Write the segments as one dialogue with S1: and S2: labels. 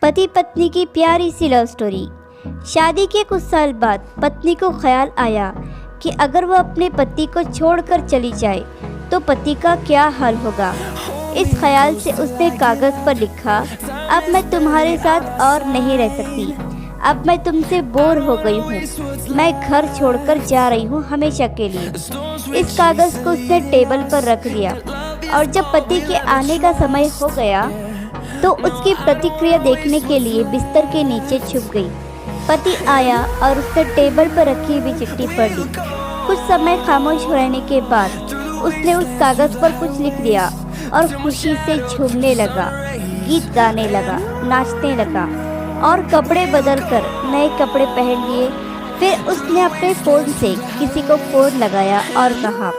S1: पति पत्नी की प्यारी सी लव स्टोरी। शादी के कुछ साल बाद पत्नी को ख्याल आया कि अगर वह अपने पति को छोड़कर चली जाए तो पति का क्या हाल होगा। इस ख्याल से उसने कागज़ पर लिखा, अब मैं तुम्हारे साथ और नहीं रह सकती, अब मैं तुमसे बोर हो गई हूँ, मैं घर छोड़कर जा रही हूँ हमेशा के लिए। इस कागज़ को उसने टेबल पर रख दिया और जब पति के आने का समय हो गया तो उसकी प्रतिक्रिया देखने के लिए बिस्तर के नीचे छुप गई। पति आया और उसने टेबल पर रखी हुई चिट्ठी पढ़ ली। कुछ समय खामोश रहने के बाद उसने उस कागज़ पर कुछ लिख दिया और खुशी से झूमने लगा, गीत गाने लगा, नाचने लगा और कपड़े बदलकर नए कपड़े पहन लिए। फिर उसने अपने फ़ोन से किसी को फ़ोन लगाया और कहा,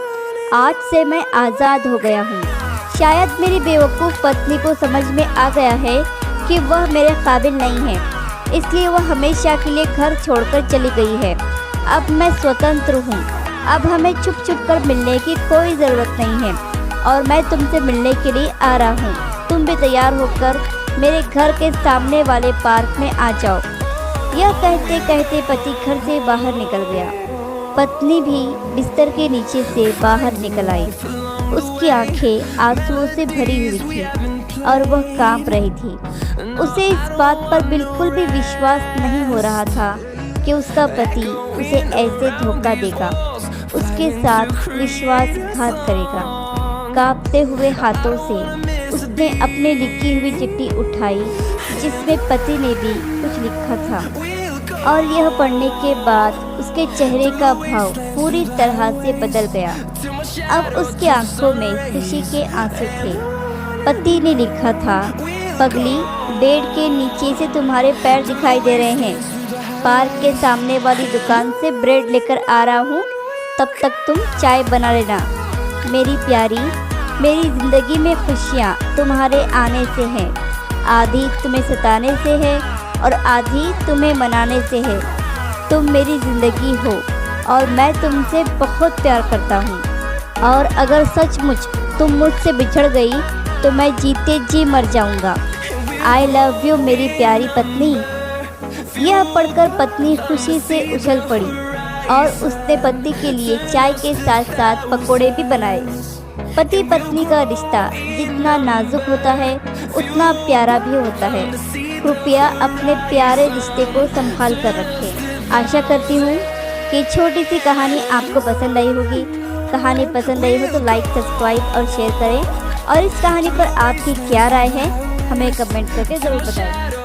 S1: आज से मैं आज़ाद हो गया हूँ। शायद मेरी बेवकूफ़ पत्नी को समझ में आ गया है कि वह मेरे काबिल नहीं है, इसलिए वह हमेशा के लिए घर छोड़कर चली गई है। अब मैं स्वतंत्र हूँ, अब हमें छुप छुप कर मिलने की कोई ज़रूरत नहीं है और मैं तुमसे मिलने के लिए आ रहा हूँ। तुम भी तैयार होकर मेरे घर के सामने वाले पार्क में आ जाओ। यह कहते कहते पति घर से बाहर निकल गया। पत्नी भी बिस्तर के नीचे से बाहर निकल आई। उसकी आंखें आंसुओं से भरी हुई थी और वह कांप रही थी। उसे इस बात पर बिल्कुल भी विश्वास नहीं हो रहा था कि उसका पति उसे ऐसे धोखा देगा, उसके साथ विश्वासघात करेगा। कांपते हुए हाथों से उसने अपने लिखी हुई चिट्ठी उठाई जिसमें पति ने भी कुछ लिखा था और यह पढ़ने के बाद उसके चेहरे का भाव पूरी तरह से बदल गया। अब उसकी आंखों में खुशी के आंसू थे। पति ने लिखा था, पगली, बेड के नीचे से तुम्हारे पैर दिखाई दे रहे हैं। पार्क के सामने वाली दुकान से ब्रेड लेकर आ रहा हूँ, तब तक तुम चाय बना लेना। मेरी प्यारी, मेरी ज़िंदगी में खुशियाँ तुम्हारे आने से हैं, आधी तुम्हें सताने से है और आधी तुम्हें मनाने से है। तुम मेरी ज़िंदगी हो और मैं तुमसे बहुत प्यार करता हूँ और अगर सचमुच तुम मुझसे बिछड़ गई तो मैं जीते जी मर जाऊँगा। आई लव यू मेरी प्यारी पत्नी। यह पढ़कर पत्नी खुशी से उछल पड़ी और उसने पति के लिए चाय के साथ साथ पकोड़े भी बनाए। पति पत्नी का रिश्ता जितना नाजुक होता है उतना प्यारा भी होता है। कृपया अपने प्यारे रिश्ते को संभाल कर रखें। आशा करती हूँ कि छोटी सी कहानी आपको पसंद आई होगी। कहानी पसंद आई हो तो लाइक, सब्सक्राइब और शेयर करें और इस कहानी पर आपकी क्या राय है हमें कमेंट करके ज़रूर बताएं।